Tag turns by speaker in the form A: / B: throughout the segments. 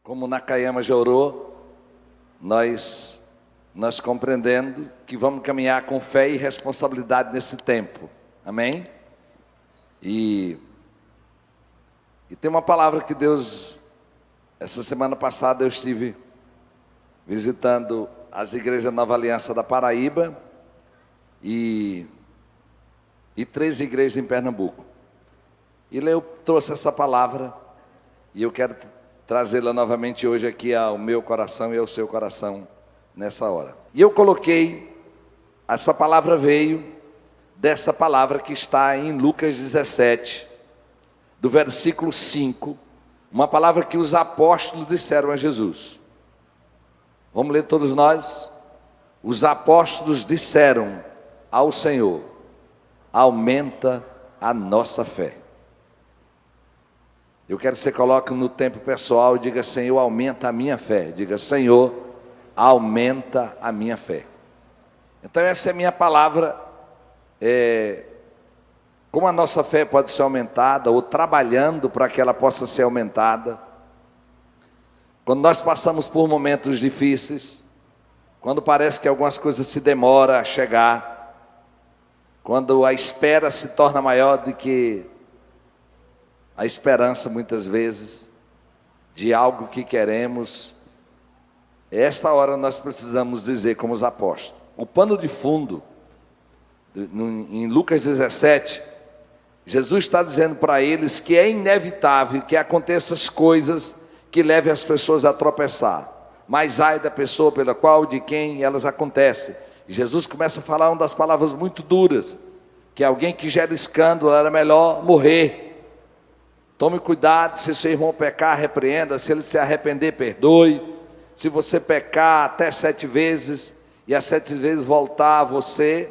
A: Como Nakayama já orou, nós compreendendo que vamos caminhar com fé e responsabilidade nesse tempo. Amém? E tem uma palavra que Deus, essa semana passada eu estive visitando as igrejas Nova Aliança da Paraíba e 3 igrejas em Pernambuco. E eu trouxe essa palavra e eu quero trazê-la novamente hoje aqui ao meu coração e ao seu coração nessa hora. E eu coloquei, essa palavra veio dessa palavra que está em Lucas 17, do versículo 5, uma palavra que os apóstolos disseram a Jesus. Vamos ler todos nós? Os apóstolos disseram ao Senhor: aumenta a nossa fé. Eu quero que você coloque no tempo pessoal e diga: Senhor, aumenta a minha fé. Diga: Senhor, aumenta a minha fé. Então essa é a minha palavra. Como a nossa fé pode ser aumentada, ou trabalhando para que ela possa ser aumentada. Quando nós passamos por momentos difíceis, quando parece que algumas coisas se demoram a chegar, quando a espera se torna maior do que a esperança muitas vezes, de algo que queremos, essa hora nós precisamos dizer como os apóstolos. O pano de fundo, em Lucas 17, Jesus está dizendo para eles que é inevitável que aconteçam as coisas que levem as pessoas a tropeçar, mas ai da pessoa pela qual, de quem elas acontecem. E Jesus começa a falar uma das palavras muito duras, que alguém que gera escândalo era melhor morrer. Tome cuidado, se seu irmão pecar, repreenda, se ele se arrepender, perdoe. Se você pecar até 7 vezes, e as 7 vezes voltar a você,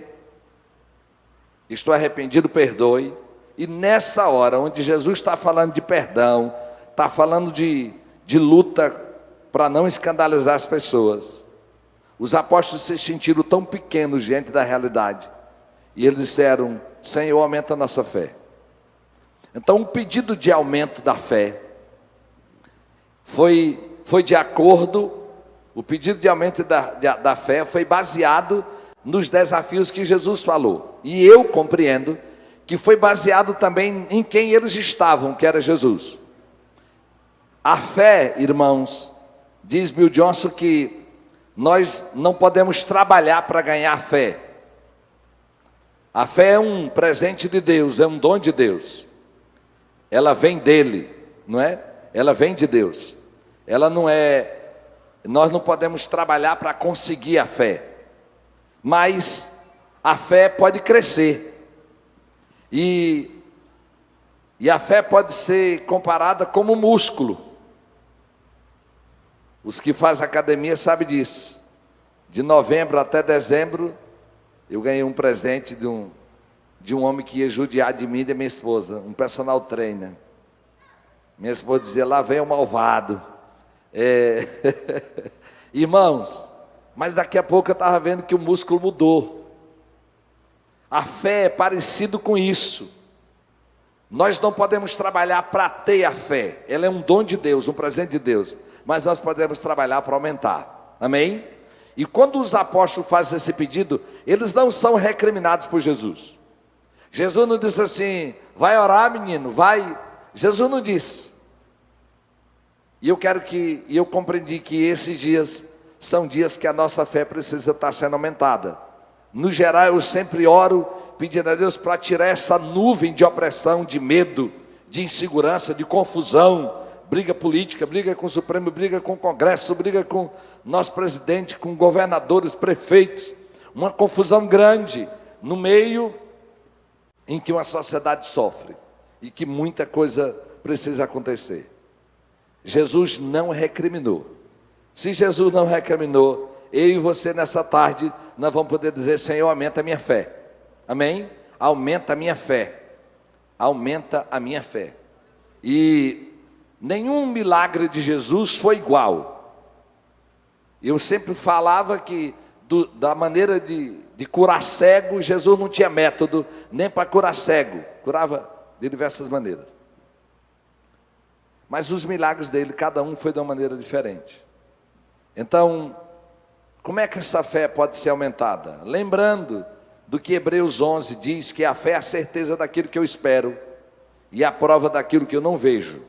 A: estou arrependido, perdoe. E nessa hora, onde Jesus está falando de perdão, está falando de luta para não escandalizar as pessoas, os apóstolos se sentiram tão pequenos diante da realidade, e eles disseram: Senhor, aumenta a nossa fé. Então um pedido de aumento da fé foi de acordo, o pedido de aumento da fé foi baseado nos desafios que Jesus falou, e eu compreendo que foi baseado também em quem eles estavam, que era Jesus. A fé, irmãos, diz Bill Johnson que nós não podemos trabalhar para ganhar fé. A fé é um presente de Deus, é um dom de Deus. Ela vem dele, não é? Ela vem de Deus. Ela não é, nós não podemos trabalhar para conseguir a fé. Mas a fé pode crescer. E a fé pode ser comparada como músculo. Os que fazem academia sabem disso. De novembro até dezembro, eu ganhei um presente de um homem que ia judiar de mim e da minha esposa, um personal trainer. Minha esposa dizia: lá vem o malvado. Irmãos, mas daqui a pouco eu estava vendo que o músculo mudou. A fé é parecido com isso. Nós não podemos trabalhar para ter a fé. Ela é um dom de Deus, um presente de Deus. Mas nós podemos trabalhar para aumentar. Amém? E quando os apóstolos fazem esse pedido, eles não são recriminados por Jesus. Jesus não disse assim: vai orar, menino, vai. Jesus não disse. E eu compreendi que esses dias são dias que a nossa fé precisa estar sendo aumentada. No geral, eu sempre oro pedindo a Deus para tirar essa nuvem de opressão, de medo, de insegurança, de confusão, briga política, briga com o Supremo, briga com o Congresso, briga com nosso presidente, com governadores, prefeitos, uma confusão grande no meio em que uma sociedade sofre e que muita coisa precisa acontecer. Jesus não recriminou. Se Jesus não recriminou, eu e você nessa tarde, nós vamos poder dizer: Senhor, aumenta a minha fé. Amém? Aumenta a minha fé. Aumenta a minha fé. E nenhum milagre de Jesus foi igual. Eu sempre falava que da maneira de curar cego, Jesus não tinha método nem para curar cego. Curava de diversas maneiras. Mas os milagres dele, cada um foi de uma maneira diferente. Então, como é que essa fé pode ser aumentada? Lembrando do que Hebreus 11 diz, que a fé é a certeza daquilo que eu espero e a prova daquilo que eu não vejo.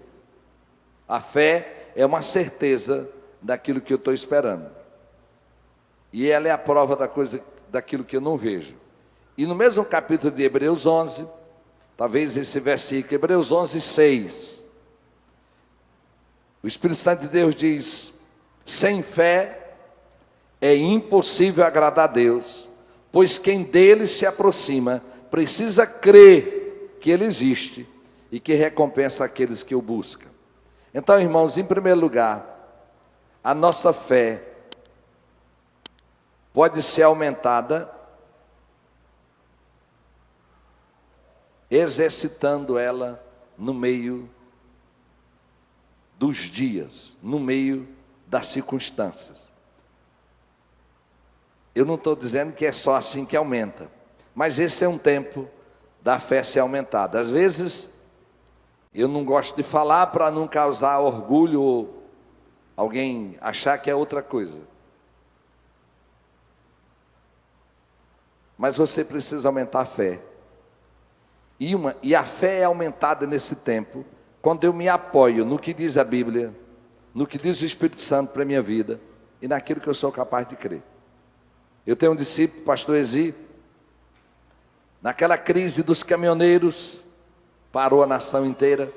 A: A fé é uma certeza daquilo que eu estou esperando. E ela é a prova daquilo que eu não vejo. E no mesmo capítulo de Hebreus 11, talvez esse versículo, Hebreus 11, 6, o Espírito Santo de Deus diz: sem fé é impossível agradar a Deus, pois quem dele se aproxima precisa crer que ele existe e que recompensa aqueles que o buscam. Então, irmãos, em primeiro lugar, a nossa fé pode ser aumentada exercitando ela no meio dos dias, no meio das circunstâncias. Eu não estou dizendo que é só assim que aumenta, mas esse é um tempo da fé ser aumentada. Às vezes, eu não gosto de falar para não causar orgulho ou alguém achar que é outra coisa. Mas você precisa aumentar a fé. E a fé é aumentada nesse tempo, quando eu me apoio no que diz a Bíblia, no que diz o Espírito Santo para a minha vida, e naquilo que eu sou capaz de crer. Eu tenho um discípulo, pastor Ezi, naquela crise dos caminhoneiros, parou a nação inteira,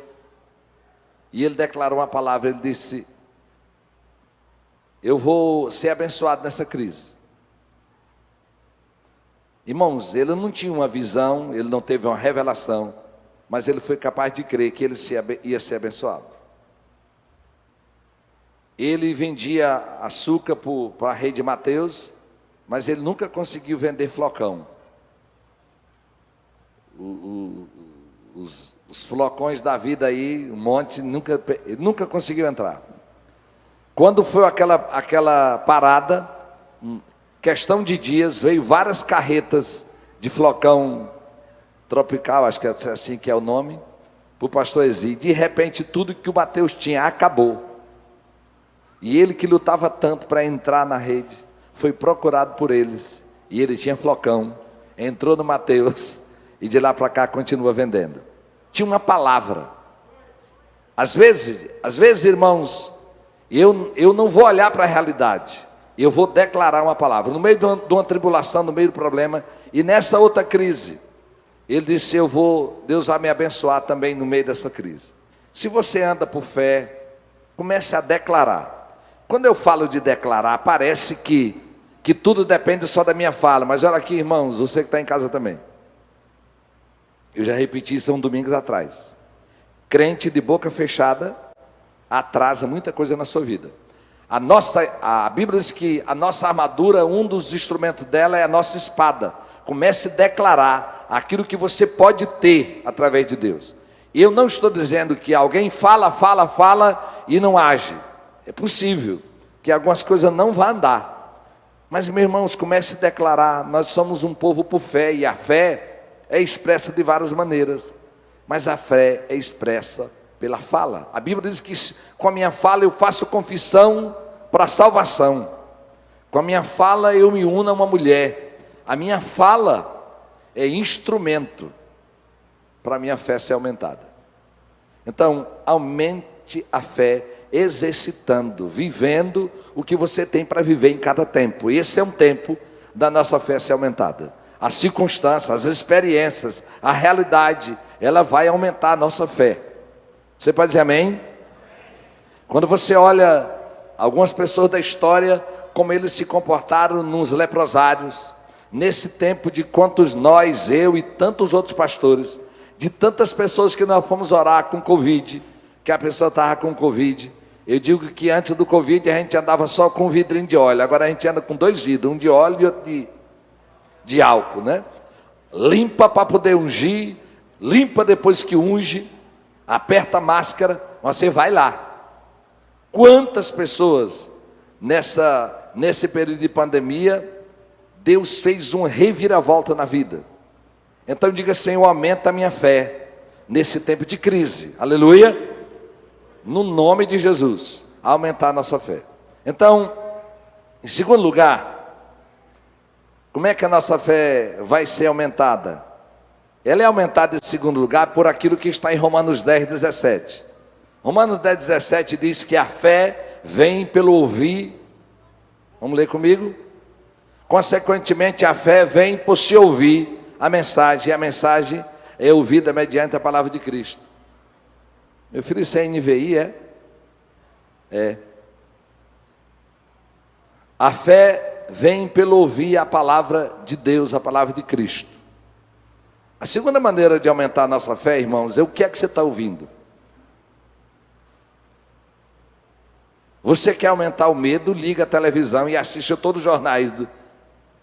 A: e ele declarou uma palavra, ele disse: eu vou ser abençoado nessa crise. Irmãos, ele não tinha uma visão, ele não teve uma revelação, mas ele foi capaz de crer que ele ia ser abençoado. Ele vendia açúcar para a rede Mateus, mas ele nunca conseguiu vender flocão. Os flocões da vida aí, um monte, ele nunca conseguiu entrar. Quando foi aquela parada, questão de dias, veio várias carretas de flocão tropical, acho que é assim que é o nome, para o pastor Ezi. De repente, tudo que o Mateus tinha acabou. E ele que lutava tanto para entrar na rede, foi procurado por eles. E ele tinha flocão, entrou no Mateus, e de lá para cá continua vendendo. Tinha uma palavra. Às vezes, irmãos, eu não vou olhar para a realidade. Eu vou declarar uma palavra, no meio de uma tribulação, no meio do problema, e nessa outra crise, ele disse: Deus vai me abençoar também no meio dessa crise. Se você anda por fé, comece a declarar. Quando eu falo de declarar, parece que tudo depende só da minha fala, mas olha aqui, irmãos, você que está em casa também. Eu já repeti isso há um domingo atrás. Crente de boca fechada atrasa muita coisa na sua vida. A Bíblia diz que a nossa armadura, um dos instrumentos dela é a nossa espada. Comece a declarar aquilo que você pode ter através de Deus. E eu não estou dizendo que alguém fala e não age. É possível que algumas coisas não vão andar. Mas, meus irmãos, comece a declarar. Nós somos um povo por fé, e a fé é expressa de várias maneiras. Mas a fé é expressa pela fala. A Bíblia diz que com a minha fala eu faço confissão para a salvação. Com a minha fala eu me uno a uma mulher. A minha fala é instrumento para a minha fé ser aumentada. Então, aumente a fé exercitando, vivendo o que você tem para viver em cada tempo. Esse é um tempo da nossa fé ser aumentada. As circunstâncias, as experiências, a realidade, ela vai aumentar a nossa fé. Você pode dizer amém? Quando você olha algumas pessoas da história, como eles se comportaram nos leprosários, nesse tempo de quantos nós, eu e tantos outros pastores, de tantas pessoas que nós fomos orar com Covid, que a pessoa estava com Covid. Eu digo que antes do Covid a gente andava só com um vidrinho de óleo, agora a gente anda com 2 vidros, um de óleo e outro de álcool, né? Limpa para poder ungir, limpa depois que unge, aperta a máscara, você vai lá. Quantas pessoas nesse período de pandemia, Deus fez uma reviravolta na vida. Então diga: Senhor, aumenta a minha fé nesse tempo de crise, aleluia. no nome de Jesus, aumentar a nossa fé. Então, em segundo lugar, como é que a nossa fé vai ser aumentada? Ela é aumentada em segundo lugar por aquilo que está em Romanos 10, 17. Romanos 10, 17 diz que a fé vem pelo ouvir. Vamos ler comigo? Consequentemente, a fé vem por se ouvir a mensagem, e a mensagem é ouvida mediante a palavra de Cristo. Meu filho, isso é NVI, é? É. A fé vem pelo ouvir a palavra de Deus, a palavra de Cristo. A segunda maneira de aumentar a nossa fé, irmãos, é o que é que você está ouvindo. Você quer aumentar o medo, liga a televisão e assiste todos os jornais.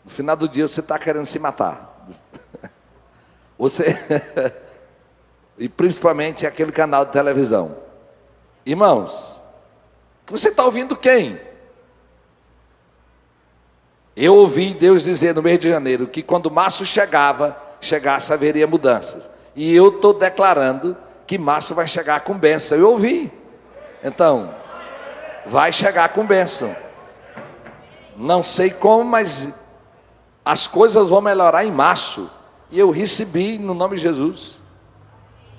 A: No final do dia você está querendo se matar. Você... E principalmente aquele canal de televisão. Irmãos, você está ouvindo quem? Eu ouvi Deus dizer no mês de janeiro que quando março chegasse haveria mudanças. E eu estou declarando que março vai chegar com bênção. Eu ouvi. Então, vai chegar com bênção. Não sei como, mas as coisas vão melhorar em março. E eu recebi no nome de Jesus.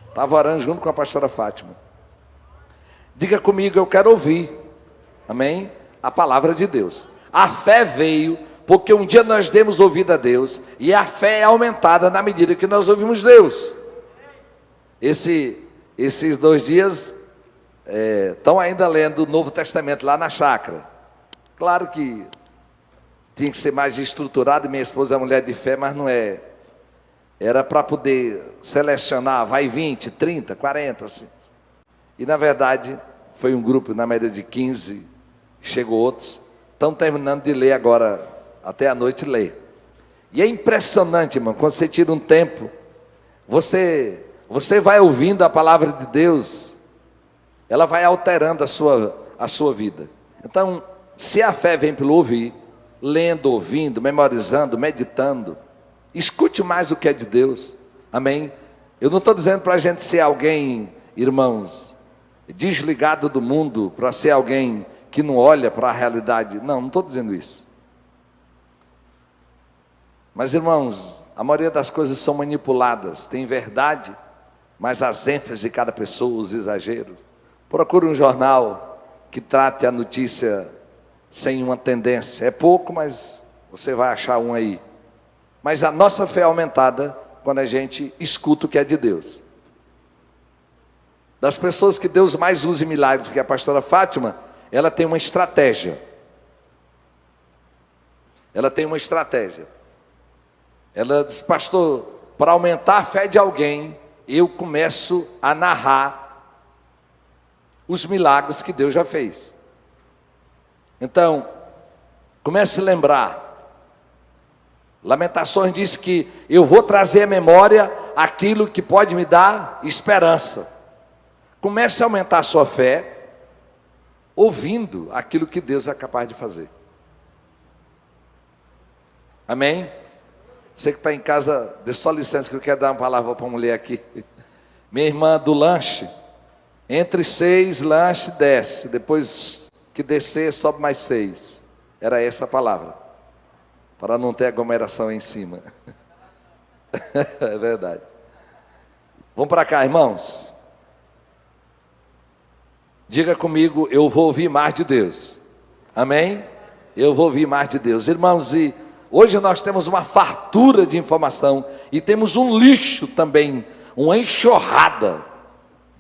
A: Estava orando junto com a pastora Fátima. Diga comigo, eu quero ouvir, amém? A palavra de Deus. A fé veio porque um dia nós demos ouvido a Deus, e a fé é aumentada na medida que nós ouvimos Deus. Esses 2 dias estão ainda lendo o Novo Testamento lá na chácara. Claro que tinha que ser mais estruturado, minha esposa é mulher de fé, mas não é. Era para poder selecionar, vai 20, 30, 40, assim. E na verdade, foi um grupo na média de 15, chegou outros. Estão terminando de ler agora, até a noite ler. E é impressionante, irmão, quando você tira um tempo, você vai ouvindo a palavra de Deus, ela vai alterando a sua vida. Então, se a fé vem pelo ouvir, lendo, ouvindo, memorizando, meditando, escute mais o que é de Deus, amém? Eu não estou dizendo para a gente ser alguém, irmãos, desligado do mundo, para ser alguém que não olha para a realidade. Não estou dizendo isso. Mas, irmãos, a maioria das coisas são manipuladas, tem verdade, mas as ênfases de cada pessoa, os exageros. Procure um jornal que trate a notícia sem uma tendência. É pouco, mas você vai achar um aí. Mas a nossa fé é aumentada quando a gente escuta o que é de Deus. Das pessoas que Deus mais usa em milagres, que é a pastora Fátima, ela tem uma estratégia. Ela tem uma estratégia. Ela diz, pastor, para aumentar a fé de alguém, eu começo a narrar os milagres que Deus já fez. Então, comece a lembrar. Lamentações diz que eu vou trazer à memória aquilo que pode me dar esperança. Comece a aumentar a sua fé, ouvindo aquilo que Deus é capaz de fazer. Amém? Você que está em casa, dê só licença que eu quero dar uma palavra para a mulher aqui. Minha irmã do lanche, entre 6 lanche desce, depois que descer sobe mais 6. Era essa a palavra. Para não ter aglomeração em cima. É verdade. Vamos para cá, irmãos. Diga comigo, eu vou ouvir mais de Deus. Amém? Eu vou ouvir mais de Deus. Irmãos, e hoje nós temos uma fartura de informação e temos um lixo também, uma enxurrada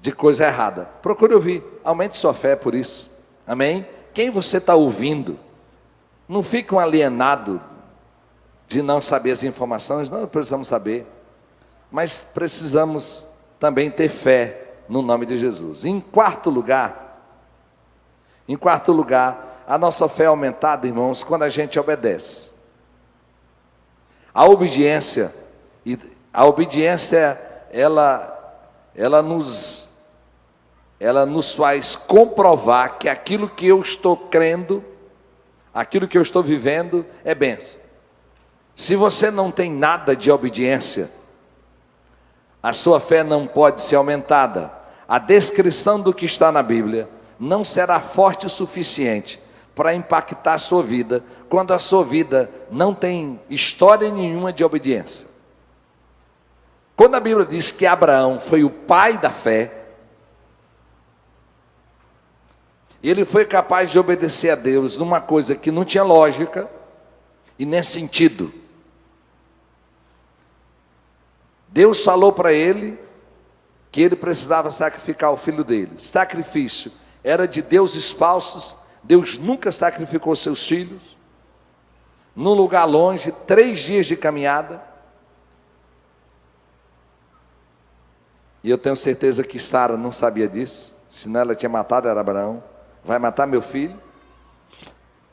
A: de coisa errada. Procure ouvir, aumente sua fé por isso. Amém? Quem você está ouvindo? Não fique um alienado de não saber as informações. Não precisamos saber, mas precisamos também ter fé no nome de Jesus. Em quarto lugar, a nossa fé é aumentada, irmãos, quando a gente obedece. A obediência, ela nos faz comprovar que aquilo que eu estou crendo, aquilo que eu estou vivendo é bênção. Se você não tem nada de obediência, a sua fé não pode ser aumentada. a descrição do que está na Bíblia não será forte o suficiente para impactar a sua vida, quando a sua vida não tem história nenhuma de obediência. Quando a Bíblia diz que Abraão foi o pai da fé, ele foi capaz de obedecer a Deus numa coisa que não tinha lógica e nem sentido. Deus falou para ele que ele precisava sacrificar o filho dele. Sacrifício era de deuses falsos. Deus nunca sacrificou seus filhos. Num lugar longe, 3 dias de caminhada. E eu tenho certeza que Sara não sabia disso. Senão ela tinha matado, era Abraão. Vai matar meu filho?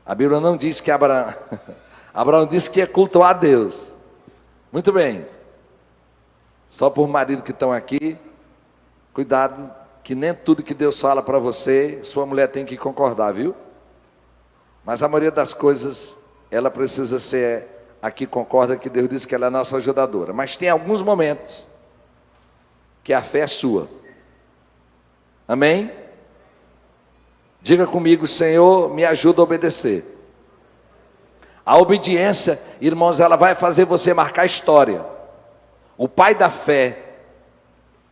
A: A Bíblia não diz que Abraão... Abraão disse que ia cultuar a Deus. Muito bem. Só por marido que estão aqui, cuidado, que nem tudo que Deus fala para você, sua mulher tem que concordar, viu? Mas a maioria das coisas, ela precisa ser a que concorda, que Deus diz que ela é a nossa ajudadora. Mas tem alguns momentos que a fé é sua. Amém? Diga comigo: Senhor, me ajuda a obedecer. A obediência, irmãos, ela vai fazer você marcar história. O pai da fé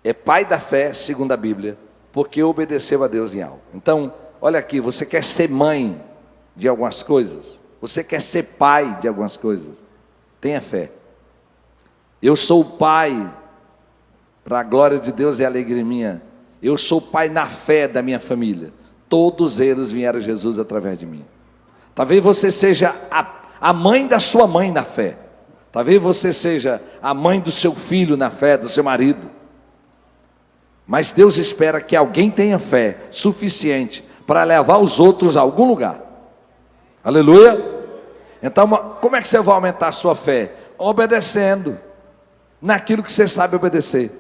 A: é pai da fé, segundo a Bíblia, porque obedeceu a Deus em algo. Então, olha aqui, você quer ser mãe de algumas coisas? Você quer ser pai de algumas coisas? Tenha fé. Eu sou o pai, para a glória de Deus e a alegria minha, eu sou pai na fé da minha família. Todos eles vieram a Jesus através de mim. Talvez você seja a mãe da sua mãe na fé. Talvez você seja a mãe do seu filho na fé, do seu marido. Mas Deus espera que alguém tenha fé suficiente para levar os outros a algum lugar. Aleluia? Então, como é que você vai aumentar a sua fé? Obedecendo naquilo que você sabe obedecer.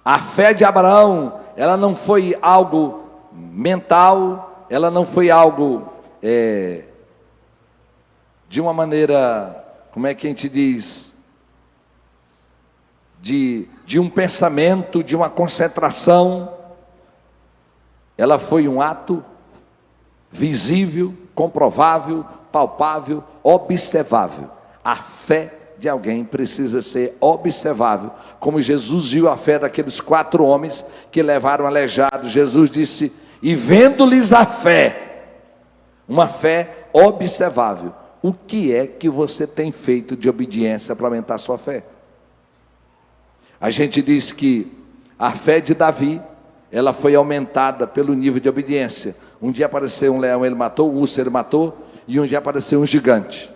A: A fé de Abraão, ela não foi algo mental, ela não foi algo de uma maneira, como é que a gente diz, de um pensamento, de uma concentração. Ela foi um ato visível, comprovável, palpável, observável. A fé de alguém precisa ser observável, como Jesus viu a fé daqueles 4 homens que levaram aleijado. Jesus disse: e vendo-lhes a fé, uma fé observável. O que é que você tem feito de obediência para aumentar a sua fé? A gente diz que a fé de Davi, ela foi aumentada pelo nível de obediência. Um dia apareceu um leão, ele matou, o urso ele matou, e um dia apareceu um gigante.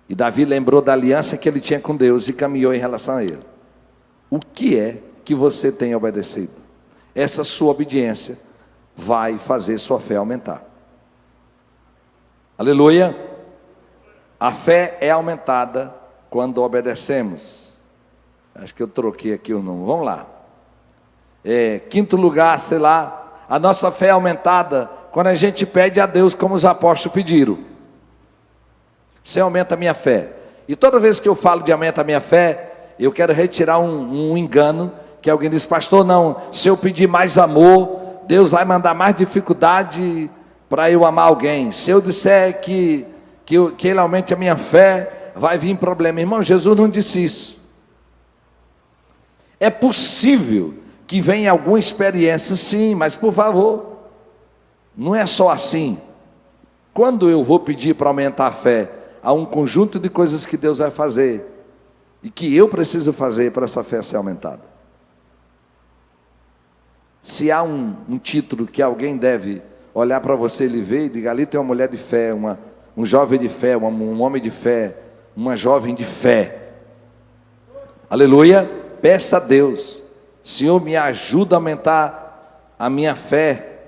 A: E Davi lembrou da aliança que ele tinha com Deus e caminhou em relação a ele. O que é que você tem obedecido? Essa sua obediência vai fazer sua fé aumentar. Aleluia! A fé é aumentada quando obedecemos. Acho que eu troquei aqui o número. Vamos lá. Quinto lugar, sei lá. A nossa fé é aumentada quando a gente pede a Deus como os apóstolos pediram. Você aumenta a minha fé. E toda vez que eu falo de aumenta a minha fé, eu quero retirar um engano, que alguém diz: pastor, não, se eu pedir mais amor, Deus vai mandar mais dificuldade para eu amar alguém. Se eu disser que Ele aumente a minha fé, vai vir problema. Irmão, Jesus não disse isso. É possível que venha alguma experiência, sim, mas por favor, não é só assim. Quando eu vou pedir para aumentar a fé, há um conjunto de coisas que Deus vai fazer e que eu preciso fazer para essa fé ser aumentada. Se há um título que alguém deve olhar para você e ver e diga: ali tem uma mulher de fé, um jovem de fé, um homem de fé, uma jovem de fé. Aleluia. Peça a Deus: Senhor, me ajuda a aumentar a minha fé.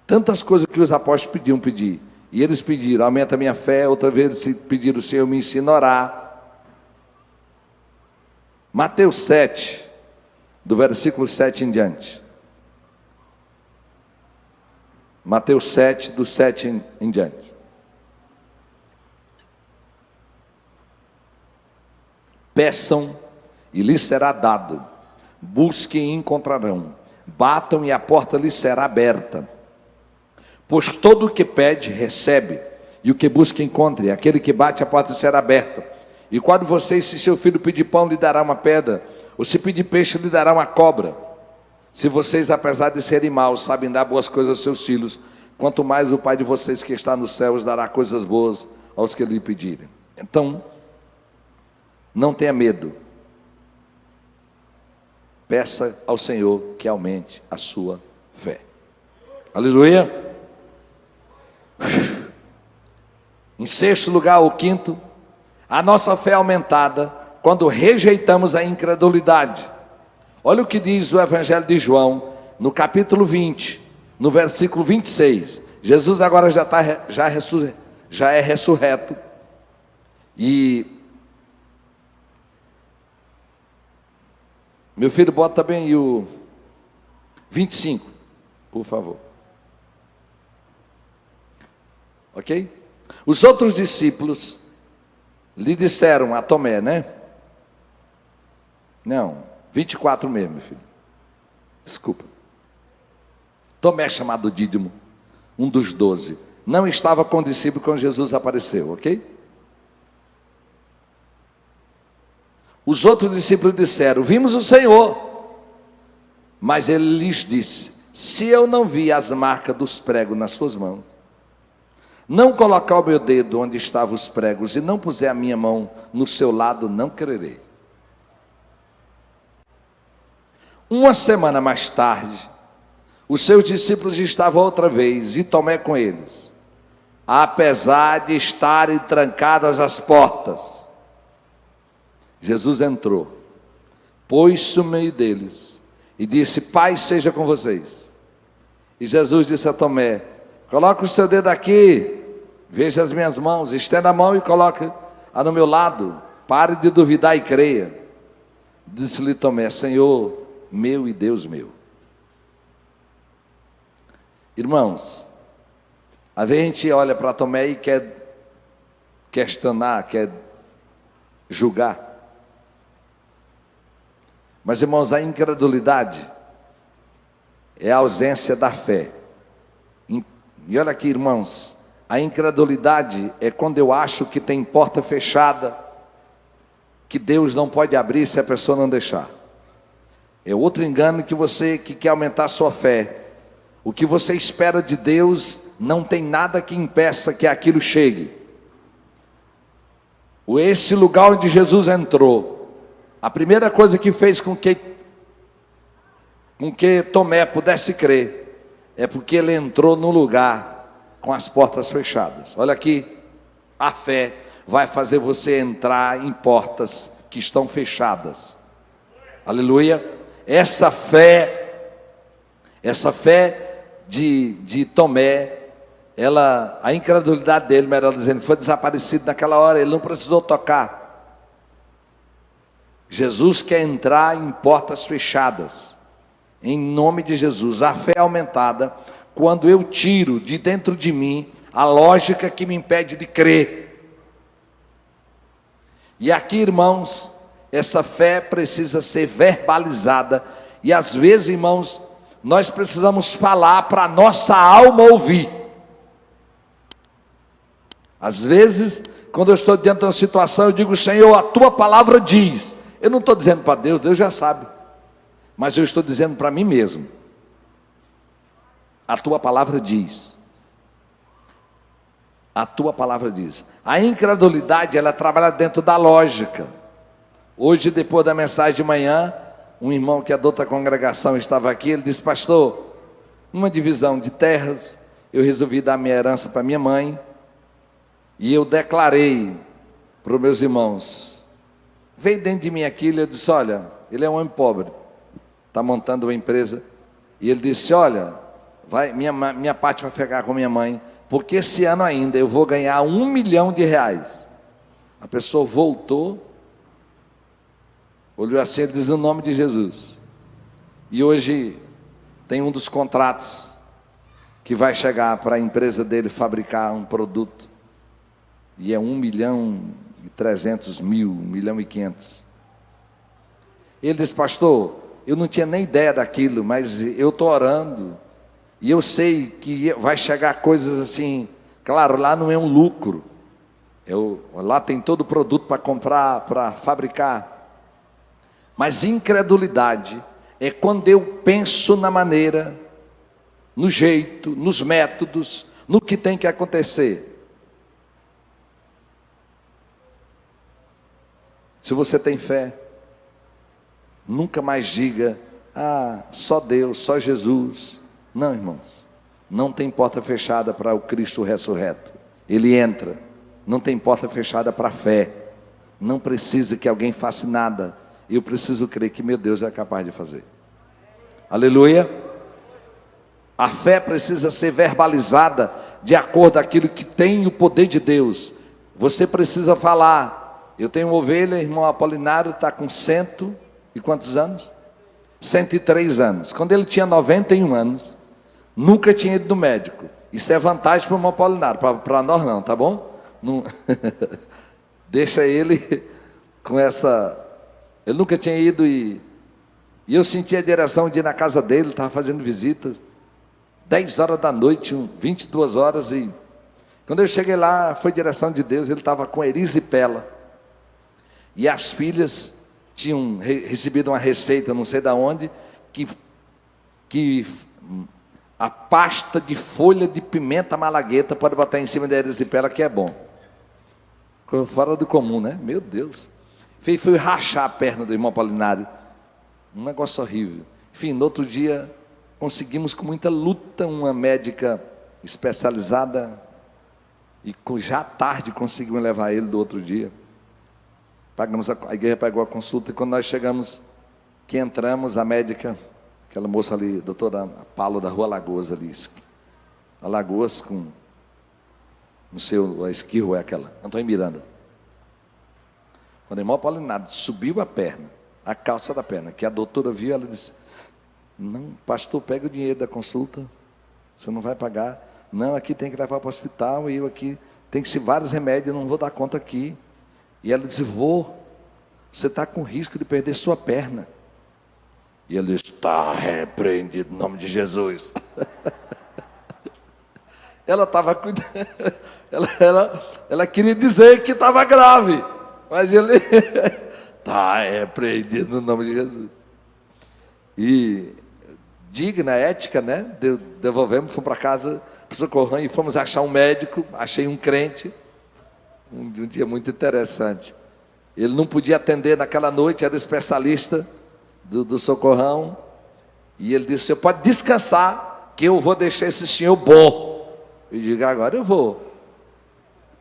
A: Tantas coisas que os apóstolos pediam pedir. E eles pediram: aumenta a minha fé. Outra vez eles pediram: Senhor, me ensina a orar. Mateus 7, do versículo 7 em diante. Mateus 7, do 7 em diante. Peçam e lhes será dado. busquem e encontrarão, batam e a porta lhes será aberta. Pois todo o que pede, recebe, e o que busca, encontra, e aquele que bate, a porta será aberta. E quando vocês, se seu filho pedir pão, lhe dará uma pedra, ou se pedir peixe, lhe dará uma cobra. Se vocês, apesar de serem maus, sabem dar boas coisas aos seus filhos, quanto mais o Pai de vocês que está nos céus dará coisas boas aos que lhe pedirem. Então, não tenha medo. Peça ao Senhor que aumente a sua fé. Aleluia. Em sexto lugar, o quinto, a nossa fé é aumentada quando rejeitamos a incredulidade. Olha o que diz o Evangelho de João, no capítulo 20, no versículo 26. Jesus agora já é ressurreto. E meu filho, bota bem o 25, por favor. Ok? Os outros discípulos lhe disseram a Tomé, né? Não, 24 mesmo, meu filho. Desculpa. Tomé, chamado Dídimo, um dos 12, não estava com o discípulo quando Jesus apareceu, ok? Os outros discípulos disseram: vimos o Senhor. Mas ele lhes disse: se eu não vi as marcas dos pregos nas suas mãos, não colocar o meu dedo onde estavam os pregos e não puser a minha mão no seu lado, não crerei. Uma semana mais tarde, os seus discípulos estavam outra vez, e Tomé com eles. Apesar de estarem trancadas as portas, Jesus entrou, pôs-se no meio deles e disse: paz seja com vocês. E Jesus disse a Tomé: coloque o seu dedo aqui, veja as minhas mãos, estenda a mão e coloque-a no meu lado, pare de duvidar e creia. Disse-lhe Tomé: Senhor meu e Deus meu. Irmãos, às vezes a gente olha para Tomé e quer questionar, quer julgar. Mas, irmãos, a incredulidade é a ausência da fé. E olha aqui, irmãos, a incredulidade é quando eu acho que tem porta fechada, que Deus não pode abrir se a pessoa não deixar. É outro engano que você que quer aumentar a sua fé. O que você espera de Deus, não tem nada que impeça que aquilo chegue. Esse lugar onde Jesus entrou, a primeira coisa que fez com que Tomé pudesse crer, é porque ele entrou no lugar com as portas fechadas. Olha aqui, a fé vai fazer você entrar em portas que estão fechadas. Aleluia. Essa fé de Tomé, a incredulidade dele, melhor dizendo, foi desaparecido naquela hora, ele não precisou tocar. Jesus quer entrar em portas fechadas, em nome de Jesus. A fé é aumentada quando eu tiro de dentro de mim a lógica que me impede de crer. E aqui, irmãos, essa fé precisa ser verbalizada, e às vezes, irmãos, nós precisamos falar para a nossa alma ouvir. Às vezes, quando eu estou diante de uma situação, eu digo: Senhor, a tua palavra diz. Eu não estou dizendo para Deus, Deus já sabe, mas eu estou dizendo para mim mesmo: a tua palavra diz. A tua palavra diz. A incredulidade, ela trabalha dentro da lógica. Hoje, depois da mensagem de manhã, um irmão que é da outra congregação estava aqui, ele disse: pastor, numa divisão de terras, eu resolvi dar minha herança para minha mãe, e eu declarei para os meus irmãos, veio dentro de mim aquilo, eu disse: olha, ele é um homem pobre, está montando uma empresa, e ele disse: olha, minha parte vai ficar com minha mãe, porque esse ano ainda eu vou ganhar R$1 milhão. A pessoa voltou, olhou assim, ele diz: no nome de Jesus. E hoje tem um dos contratos que vai chegar para a empresa dele fabricar um produto, e é 1.300.000, 1.500.000. Ele disse: pastor, eu não tinha nem ideia daquilo, mas eu estou orando, e eu sei que vai chegar coisas assim. Claro, lá não é um lucro, lá tem todo o produto para comprar, para fabricar, mas incredulidade é quando eu penso na maneira, no jeito, nos métodos, no que tem que acontecer. Se você tem fé, nunca mais diga, só Deus, só Jesus. Não, irmãos, não tem porta fechada para o Cristo ressurreto. Ele entra, não tem porta fechada para a fé. Não precisa que alguém faça nada, eu preciso crer que meu Deus é capaz de fazer. Aleluia. A fé precisa ser verbalizada de acordo com aquilo que tem o poder de Deus. Você precisa falar. Eu tenho uma ovelha, irmão Apolinário, está com 100 e quantos anos? 103 anos. Quando ele tinha 91 anos, nunca tinha ido no médico. Isso é vantagem para o irmão Apolinário, para nós não, tá bom? Não... Deixa ele com essa... Ele nunca tinha ido e eu senti a direção de ir na casa dele, estava fazendo visitas, 10 horas da noite, 22 horas, e quando eu cheguei lá, foi direção de Deus, ele estava com erisipela. E as filhas tinham recebido uma receita, não sei de onde, que a pasta de folha de pimenta malagueta pode botar em cima da erisipela, que é bom. Fora do comum, né? Meu Deus. Fui rachar a perna do irmão Apolinário. Um negócio horrível. Enfim, no outro dia, conseguimos com muita luta uma médica especializada, e já tarde conseguimos levar ele do outro dia. Pagamos a igreja pagou a consulta, e quando nós chegamos, que entramos, a médica, aquela moça ali, doutora Paulo da Rua Alagoas ali, Alagoas com, não sei, a Esquirro é aquela, Antônio Miranda. Quando o irmão Apolinário subiu a perna, a calça da perna, que a doutora viu, ela disse, não, pastor, pega o dinheiro da consulta, você não vai pagar. Não, aqui tem que levar para o hospital, e eu aqui, tem que ser vários remédios, eu não vou dar conta aqui. E ela disse, você está com risco de perder sua perna. E ele disse, está repreendido em nome de Jesus. Ela estava cuidando, ela queria dizer que estava grave, mas ele está repreendido no nome de Jesus. E digna, ética, né? Devolvemos, fomos para casa, para Socorrão, e fomos achar um médico, achei um crente. Um dia muito interessante. Ele não podia atender naquela noite, era especialista do Socorrão. E ele disse, você pode descansar, que eu vou deixar esse senhor bom. Eu digo, agora eu vou.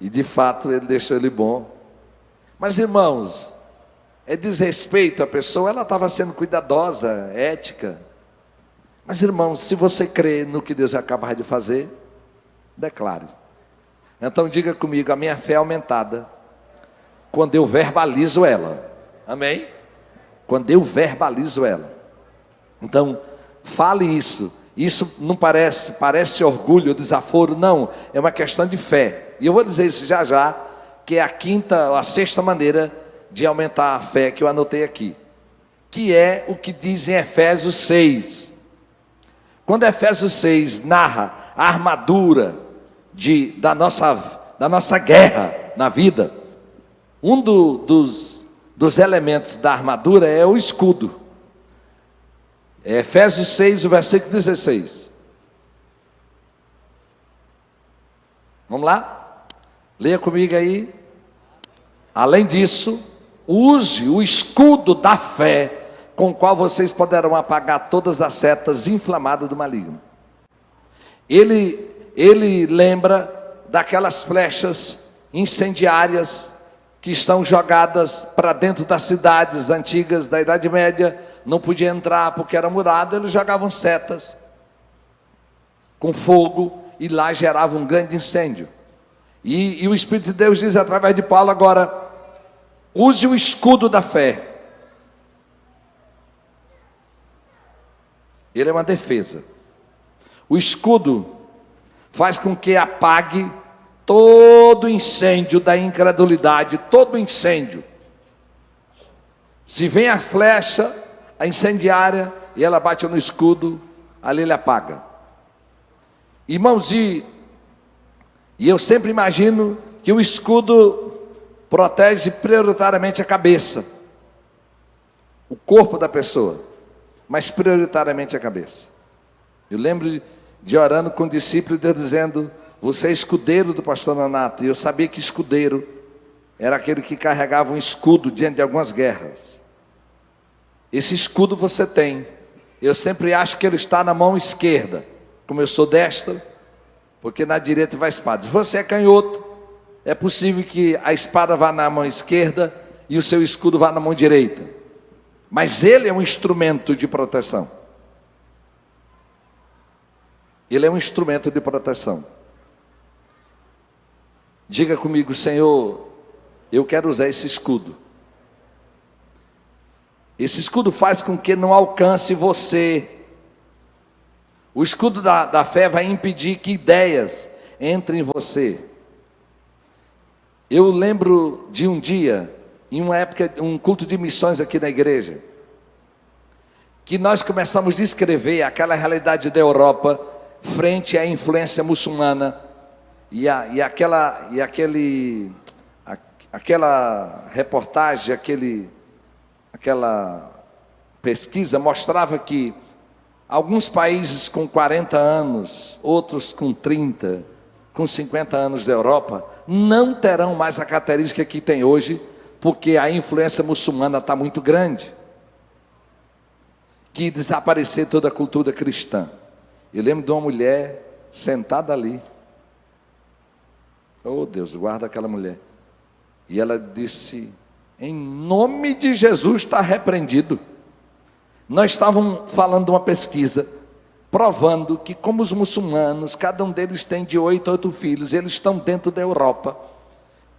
A: E de fato ele deixou ele bom. Mas irmãos, é desrespeito à pessoa, ela estava sendo cuidadosa, ética. Mas irmãos, se você crê no que Deus é capaz de fazer, declare. Então diga comigo, a minha fé é aumentada quando eu verbalizo ela. Amém? Quando eu verbalizo ela. Então, fale isso. Isso não parece orgulho ou desaforo, não. É uma questão de fé. E eu vou dizer isso já já, que é a sexta maneira de aumentar a fé que eu anotei aqui. Que é o que diz em Efésios 6. Quando Efésios 6 narra a armadura da nossa guerra na vida, um dos elementos da armadura é o escudo. É Efésios 6, o versículo 16. Vamos lá? Leia comigo aí. Além disso, use o escudo da fé, com o qual vocês poderão apagar todas as setas inflamadas do maligno. Ele lembra daquelas flechas incendiárias que estão jogadas para dentro das cidades antigas da Idade Média. Não podia entrar porque era murado, eles jogavam setas com fogo e lá gerava um grande incêndio. E o Espírito de Deus diz através de Paulo agora, use o escudo da fé. Ele é uma defesa. O escudo faz com que apague todo incêndio da incredulidade, todo incêndio. Se vem a flecha, a incendiária, e ela bate no escudo, ali ele apaga. Irmãos, e eu sempre imagino que o escudo protege prioritariamente a cabeça, o corpo da pessoa, mas prioritariamente a cabeça. Eu lembro de orando com o discípulo e Deus dizendo: você é escudeiro do pastor Nonato. E eu sabia que escudeiro era aquele que carregava um escudo diante de algumas guerras. Esse escudo você tem. Eu sempre acho que ele está na mão esquerda, como eu sou destro, porque na direita vai a espada. Se você é canhoto, é possível que a espada vá na mão esquerda e o seu escudo vá na mão direita. Mas ele é um instrumento de proteção. Ele é um instrumento de proteção. Diga comigo: Senhor, eu quero usar esse escudo. Esse escudo faz com que não alcance você. O escudo da fé vai impedir que ideias entrem em você. Eu lembro de um dia, em uma época, um culto de missões aqui na igreja, que nós começamos a descrever aquela realidade da Europa frente à influência muçulmana, aquela reportagem, aquela pesquisa mostrava que alguns países com 40 anos, outros com 30, com 50 anos da Europa, não terão mais a característica que tem hoje, porque a influência muçulmana está muito grande, que desaparecer toda a cultura cristã. Eu lembro de uma mulher sentada ali. Oh Deus, guarda aquela mulher. E ela disse: em nome de Jesus está repreendido. Nós estávamos falando de uma pesquisa, provando que como os muçulmanos, cada um deles tem de 8 a 8 filhos, eles estão dentro da Europa.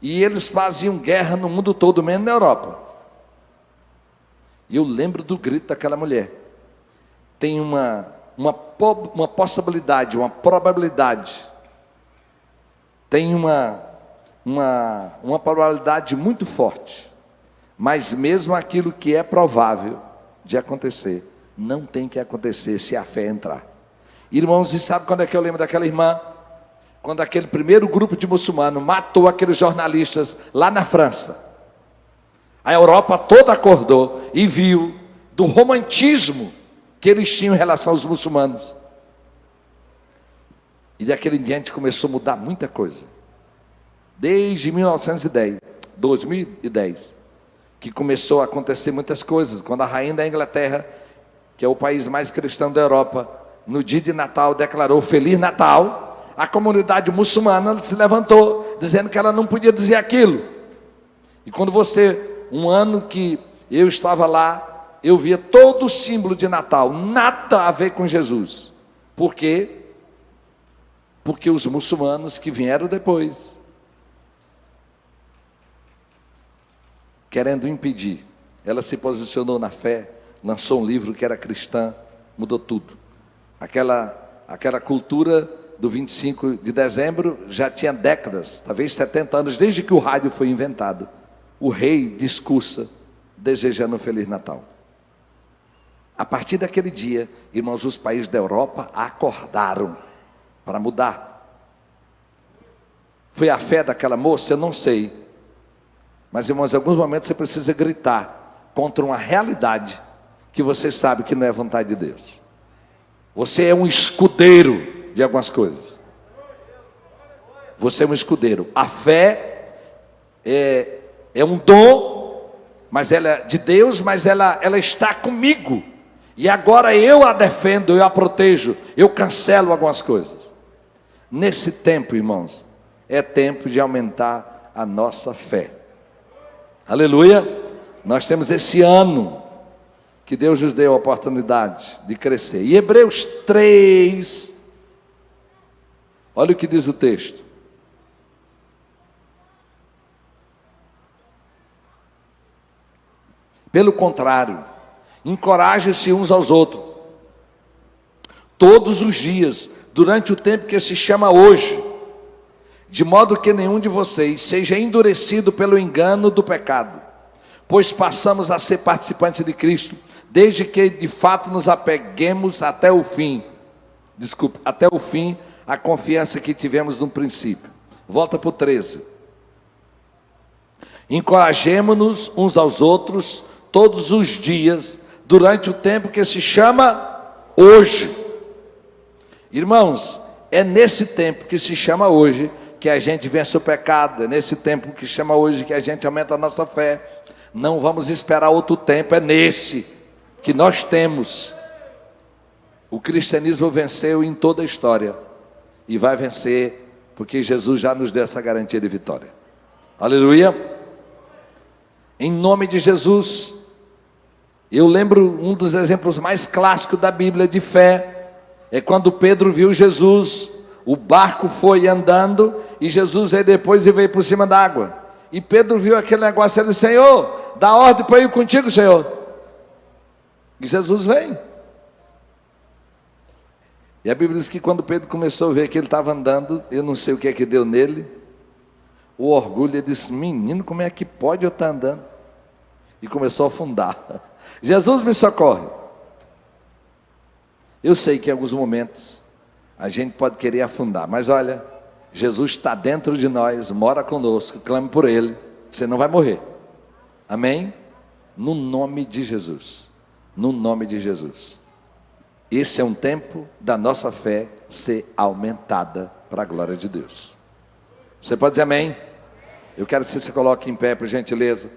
A: E eles faziam guerra no mundo todo, menos na Europa. E eu lembro do grito daquela mulher. Tem uma possibilidade, uma probabilidade. Tem uma probabilidade muito forte. Mas mesmo aquilo que é provável de acontecer, não tem que acontecer se a fé entrar. Irmãos, e sabe quando é que eu lembro daquela irmã? Quando aquele primeiro grupo de muçulmanos matou aqueles jornalistas lá na França. A Europa toda acordou e viu do romantismo que eles tinham em relação aos muçulmanos. E daquele em diante começou a mudar muita coisa. Desde 2010, que começou a acontecer muitas coisas. Quando a rainha da Inglaterra, que é o país mais cristão da Europa, no dia de Natal declarou Feliz Natal, a comunidade muçulmana se levantou, dizendo que ela não podia dizer aquilo. E quando um ano que eu estava lá, eu via todo o símbolo de Natal, nada a ver com Jesus. Por quê? Porque os muçulmanos que vieram depois, querendo impedir, ela se posicionou na fé, lançou um livro que era cristã, mudou tudo. Aquela cultura do 25 de dezembro já tinha décadas, talvez 70 anos, desde que o rádio foi inventado. O rei discursa, desejando um Feliz Natal. A partir daquele dia, irmãos, os países da Europa acordaram para mudar. Foi a fé daquela moça? Eu não sei. Mas, irmãos, em alguns momentos você precisa gritar contra uma realidade que você sabe que não é vontade de Deus. Você é um escudeiro de algumas coisas. Você é um escudeiro. A fé é um dom, mas ela é de Deus, mas ela está comigo. E agora eu a defendo, eu a protejo, eu cancelo algumas coisas. Nesse tempo, irmãos, é tempo de aumentar a nossa fé. Aleluia! Nós temos esse ano que Deus nos deu a oportunidade de crescer. E Hebreus 3, olha o que diz o texto. Pelo contrário, encorajem-se uns aos outros, todos os dias, durante o tempo que se chama hoje, de modo que nenhum de vocês seja endurecido pelo engano do pecado, pois passamos a ser participantes de Cristo, desde que de fato nos apeguemos até o fim. Até o fim, a confiança que tivemos no princípio. Volta para o 13. Encorajemo-nos uns aos outros todos os dias, durante o tempo que se chama hoje. Irmãos, é nesse tempo que se chama hoje que a gente vence o pecado, é nesse tempo que chama hoje que a gente aumenta a nossa fé. Não vamos esperar outro tempo, é nesse que nós temos. O cristianismo venceu em toda a história e vai vencer porque Jesus já nos deu essa garantia de vitória. Aleluia! Em nome de Jesus. Eu lembro um dos exemplos mais clássicos da Bíblia de fé, é quando Pedro viu Jesus, o barco foi andando e Jesus veio depois e veio por cima da água. E Pedro viu aquele negócio e disse: Senhor, dá ordem para eu ir contigo, Senhor. E Jesus veio. E a Bíblia diz que quando Pedro começou a ver que ele estava andando, eu não sei o que é que deu nele, o orgulho, ele disse: menino, como é que pode eu estar andando? E começou a afundar. Jesus me socorre. Eu sei que em alguns momentos a gente pode querer afundar, mas olha, Jesus está dentro de nós, mora conosco, clame por Ele, você não vai morrer. Amém? No nome de Jesus. No nome de Jesus. Esse é um tempo da nossa fé ser aumentada para a glória de Deus. Você pode dizer amém? Eu quero que você se coloque em pé, por gentileza.